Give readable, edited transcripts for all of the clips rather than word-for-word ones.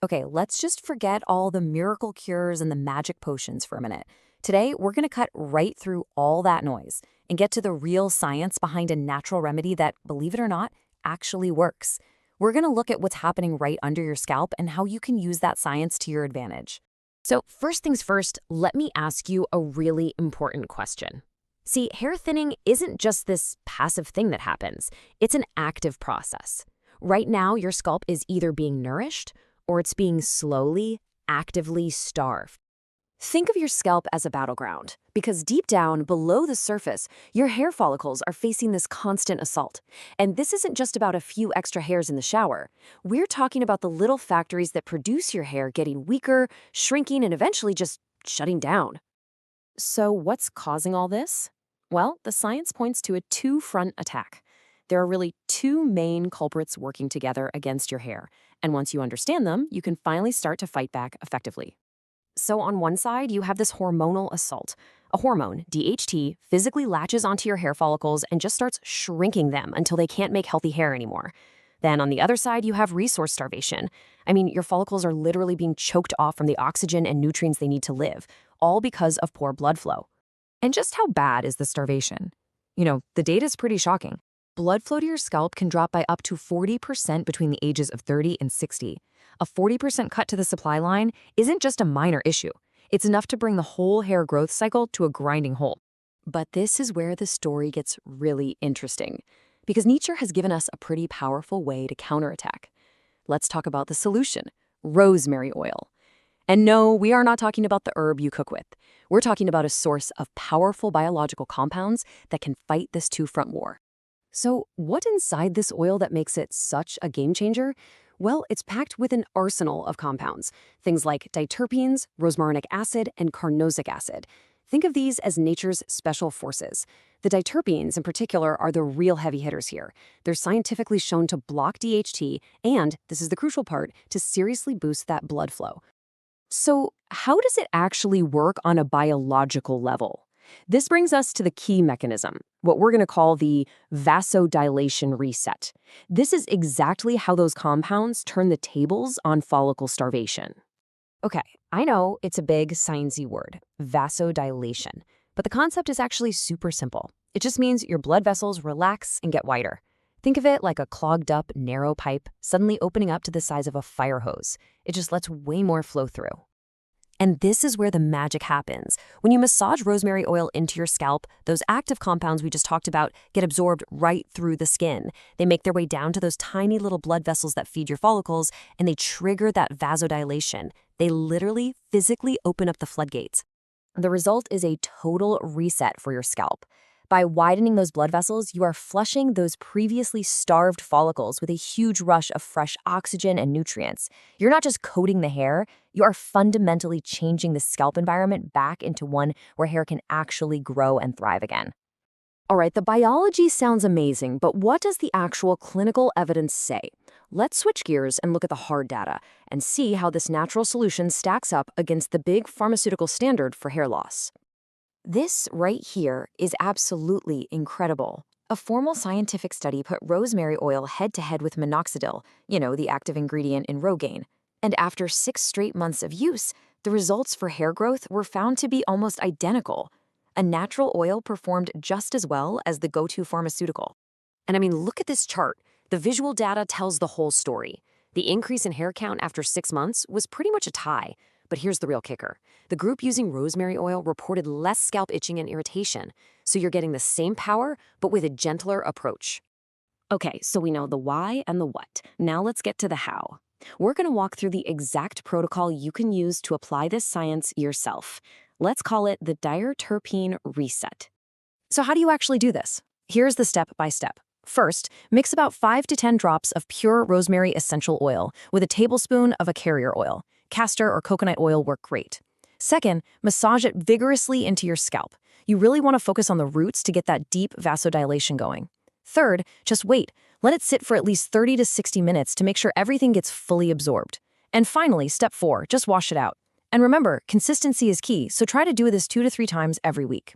Okay, let's just forget all the miracle cures and the magic potions for a minute. Today, we're going to cut right through all that noise and get to the real science behind a natural remedy that, believe it or not, actually works. We're going to look at what's happening right under your scalp and how you can use that science to your advantage. So, first things first, let me ask you a really important question. See, hair thinning isn't just this passive thing that happens, it's an active process. Right now, your scalp is either being nourished or it's being slowly, actively starved. Think of your scalp as a battleground, because deep down, below the surface, your hair follicles are facing this constant assault. And this isn't just about a few extra hairs in the shower. We're talking about the little factories that produce your hair getting weaker, shrinking, and eventually just shutting down. So what's causing all this? Well, the science points to a two-front attack. There are really two main culprits working together against your hair, and once you understand them, you can finally start to fight back effectively. So on one side, you have this hormonal assault. A hormone, DHT, physically latches onto your hair follicles and just starts shrinking them until they can't make healthy hair anymore. Then on the other side, you have resource starvation. I mean, your follicles are literally being choked off from the oxygen and nutrients they need to live, all because of poor blood flow. And just how bad is the starvation? The data is pretty shocking. Blood flow to your scalp can drop by up to 40% between the ages of 30 and 60. A 40% cut to the supply line isn't just a minor issue. It's enough to bring the whole hair growth cycle to a grinding halt. But this is where the story gets really interesting, because nature has given us a pretty powerful way to counterattack. Let's talk about the solution: rosemary oil. And no, we are not talking about the herb you cook with. We're talking about a source of powerful biological compounds that can fight this two-front war. So what's inside this oil that makes it such a game changer? Well, it's packed with an arsenal of compounds, things like diterpenes, rosmarinic acid, and carnosic acid. Think of these as nature's special forces. The diterpenes, in particular, are the real heavy hitters here. They're scientifically shown to block DHT and, this is the crucial part, to seriously boost that blood flow. So how does it actually work on a biological level? This brings us to the key mechanism, what we're going to call the vasodilation reset. This is exactly how those compounds turn the tables on follicle starvation. Okay, I know it's a big sciencey word, vasodilation, but the concept is actually super simple. It just means your blood vessels relax and get wider. Think of it like a clogged up, narrow pipe suddenly opening up to the size of a fire hose. It just lets way more flow through. And this is where the magic happens. When you massage rosemary oil into your scalp, those active compounds we just talked about get absorbed right through the skin. They make their way down to those tiny little blood vessels that feed your follicles, and they trigger that vasodilation. They literally, physically open up the floodgates. The result is a total reset for your scalp. By widening those blood vessels, you are flushing those previously starved follicles with a huge rush of fresh oxygen and nutrients. You're not just coating the hair, you are fundamentally changing the scalp environment back into one where hair can actually grow and thrive again. All right, the biology sounds amazing, but what does the actual clinical evidence say? Let's switch gears and look at the hard data and see how this natural solution stacks up against the big pharmaceutical standard for hair loss. This right here is absolutely incredible. A formal scientific study put rosemary oil head-to-head with minoxidil, the active ingredient in Rogaine. And after 6 straight months of use, the results for hair growth were found to be almost identical. A natural oil performed just as well as the go-to pharmaceutical. And I mean, look at this chart. The visual data tells the whole story. The increase in hair count after 6 months was pretty much a tie. But here's the real kicker. The group using rosemary oil reported less scalp itching and irritation, so you're getting the same power, but with a gentler approach. Okay, so we know the why and the what. Now let's get to the how. We're going to walk through the exact protocol you can use to apply this science yourself. Let's call it the diterpene reset. So how do you actually do this? Here's the step-by-step. First, mix about 5 to 10 drops of pure rosemary essential oil with a tablespoon of a carrier oil. Castor or coconut oil work great. Second, massage it vigorously into your scalp. You really want to focus on the roots to get that deep vasodilation going. Third, just wait. Let it sit for at least 30 to 60 minutes to make sure everything gets fully absorbed. And finally, step 4, just wash it out. And remember, consistency is key, so try to do this 2 to 3 times every week.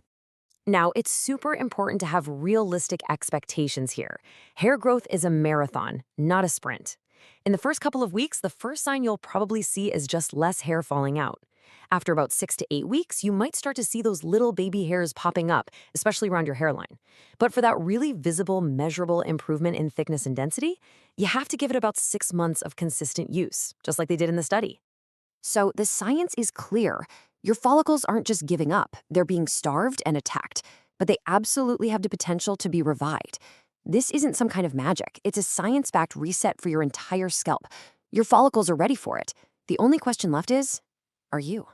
Now, it's super important to have realistic expectations here. Hair growth is a marathon, not a sprint. In the first couple of weeks, the first sign you'll probably see is just less hair falling out. After about 6 to 8 weeks, you might start to see those little baby hairs popping up, especially around your hairline. But for that really visible, measurable improvement in thickness and density, you have to give it about 6 months of consistent use, just like they did in the study. So the science is clear. Your follicles aren't just giving up, they're being starved and attacked, but they absolutely have the potential to be revived. This isn't some kind of magic. It's a science-backed reset for your entire scalp. Your follicles are ready for it. The only question left is, are you?